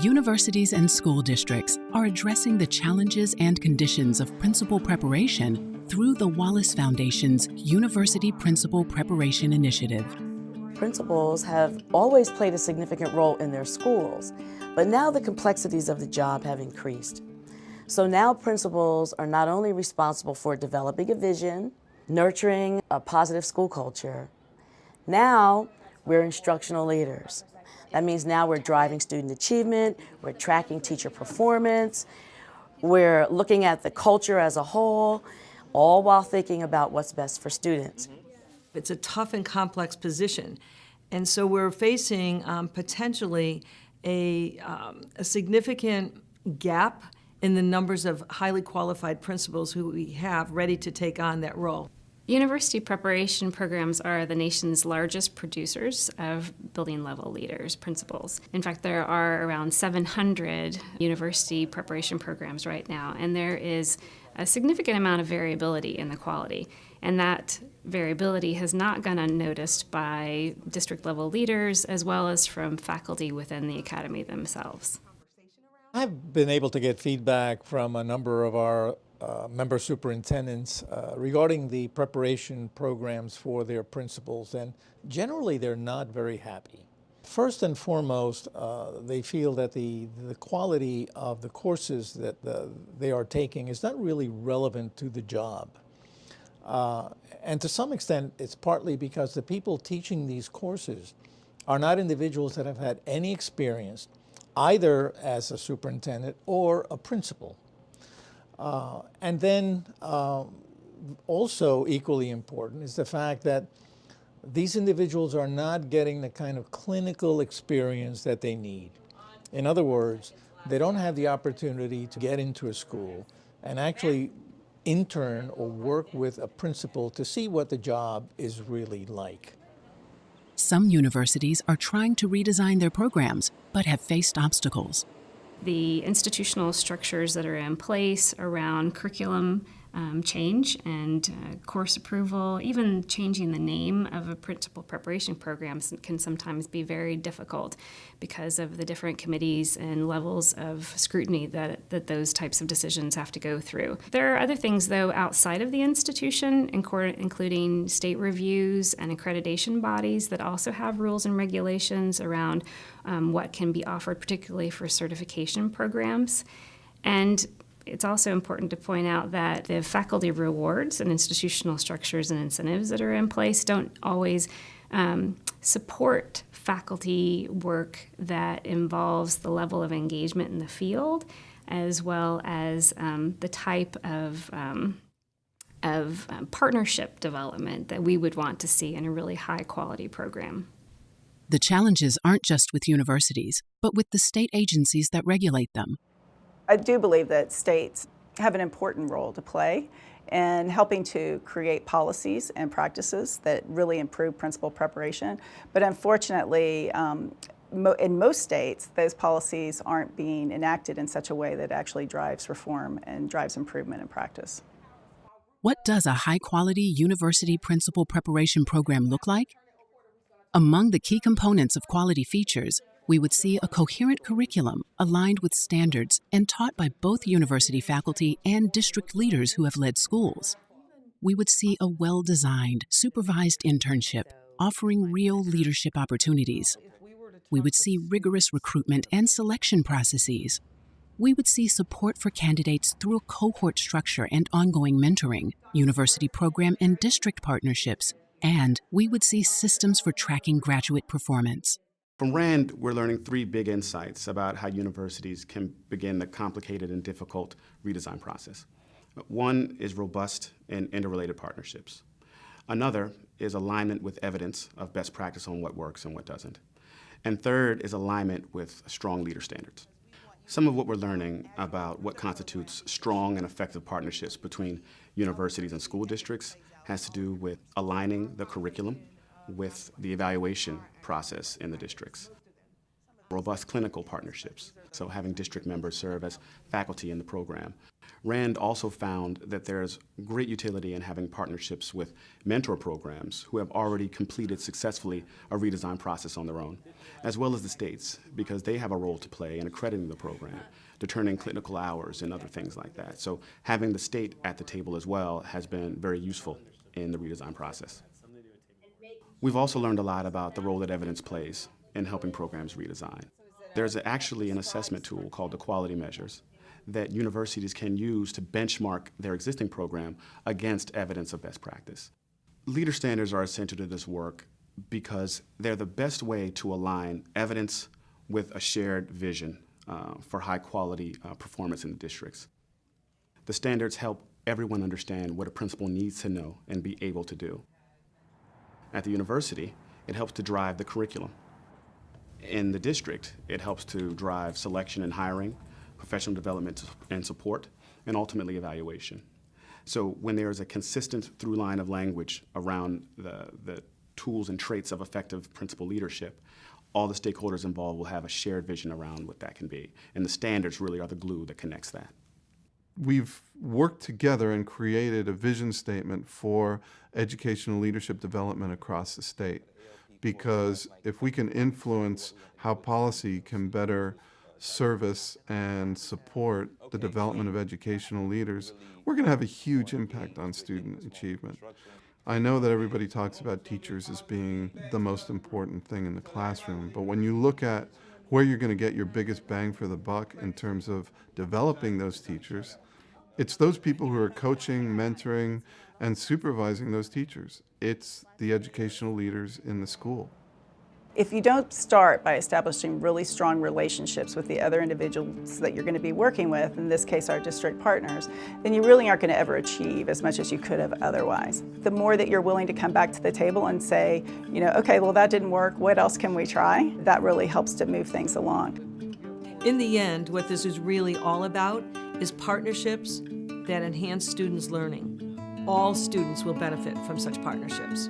Universities and school districts are addressing the challenges and conditions of principal preparation through the Wallace Foundation's University Principal Preparation Initiative. Principals have always played a significant role in their schools, but now the complexities of the job have increased. So now principals are not only responsible for developing a vision, nurturing a positive school culture, now we're instructional leaders. That means now we're driving student achievement, we're tracking teacher performance, we're looking at the culture as a whole, all while thinking about what's best for students. It's a tough and complex position, and so we're facing potentially a significant gap in the numbers of highly qualified principals who we have ready to take on that role. University preparation programs are the nation's largest producers of building-level leaders, principals. In fact, there are around 700 university preparation programs right now, and there is a significant amount of variability in the quality. And that variability has not gone unnoticed by district-level leaders as well as from faculty within the academy themselves. I've been able to get feedback from a number of our member superintendents regarding the preparation programs for their principals, and generally they're not very happy. First and foremost, they feel that the quality of the courses that they are taking is not really relevant to the job. And to some extent, it's partly because the people teaching these courses are not individuals that have had any experience either as a superintendent or a principal. And then also equally important is the fact that these individuals are not getting the kind of clinical experience that they need. In other words, they don't have the opportunity to get into a school and actually intern or work with a principal to see what the job is really like. Some universities are trying to redesign their programs, but have faced obstacles. The institutional structures that are in place around curriculum change and course approval, even changing the name of a principal preparation program can sometimes be very difficult because of the different committees and levels of scrutiny that those types of decisions have to go through. There are other things, though, outside of the institution, including state reviews and accreditation bodies that also have rules and regulations around what can be offered, particularly for certification programs. And it's also important to point out that the faculty rewards and institutional structures and incentives that are in place don't always support faculty work that involves the level of engagement in the field, as well as the type of partnership development that we would want to see in a really high-quality program. The challenges aren't just with universities, but with the state agencies that regulate them. I do believe that states have an important role to play in helping to create policies and practices that really improve principal preparation. But unfortunately, in most states, those policies aren't being enacted in such a way that actually drives reform and drives improvement in practice. What does a high-quality university principal preparation program look like? Among the key components of quality features, we would see a coherent curriculum aligned with standards and taught by both university faculty and district leaders who have led schools. We would see a well-designed, supervised internship offering real leadership opportunities. We would see rigorous recruitment and selection processes. We would see support for candidates through a cohort structure and ongoing mentoring, university program and district partnerships, and we would see systems for tracking graduate performance. From RAND, we're learning 3 big insights about how universities can begin the complicated and difficult redesign process. One is robust and interrelated partnerships. Another is alignment with evidence of best practice on what works and what doesn't. And third is alignment with strong leader standards. Some of what we're learning about what constitutes strong and effective partnerships between universities and school districts has to do with aligning the curriculum with the evaluation process in the districts. robust clinical partnerships, so having district members serve as faculty in the program. Rand also found that there's great utility in having partnerships with mentor programs who have already completed successfully a redesign process on their own, as well as the states, because they have a role to play in accrediting the program, determining clinical hours and other things like that. So having the state at the table as well has been very useful in the redesign process. We've also learned a lot about the role that evidence plays in helping programs redesign. There's actually an assessment tool called the quality measures that universities can use to benchmark their existing program against evidence of best practice. Leader standards are essential to this work because they're the best way to align evidence with a shared vision for high quality performance in the districts. The standards help everyone understand what a principal needs to know and be able to do. At the university, it helps to drive the curriculum. In the district, it helps to drive selection and hiring, professional development and support, and ultimately evaluation. So when there is a consistent through line of language around the tools and traits of effective principal leadership, all the stakeholders involved will have a shared vision around what that can be. And the standards really are the glue that connects that. We've worked together and created a vision statement for educational leadership development across the state. Because if we can influence how policy can better service and support the development of educational leaders, we're going to have a huge impact on student achievement. I know that everybody talks about teachers as being the most important thing in the classroom, but when you look at where you're going to get your biggest bang for the buck in terms of developing those teachers, it's those people who are coaching, mentoring, and supervising those teachers. It's the educational leaders in the school. If you don't start by establishing really strong relationships with the other individuals that you're going to be working with, in this case our district partners, then you really aren't going to ever achieve as much as you could have otherwise. The more that you're willing to come back to the table and say, okay, well that didn't work, what else can we try? That really helps to move things along. In the end, what this is really all about is partnerships that enhance students' learning. All students will benefit from such partnerships.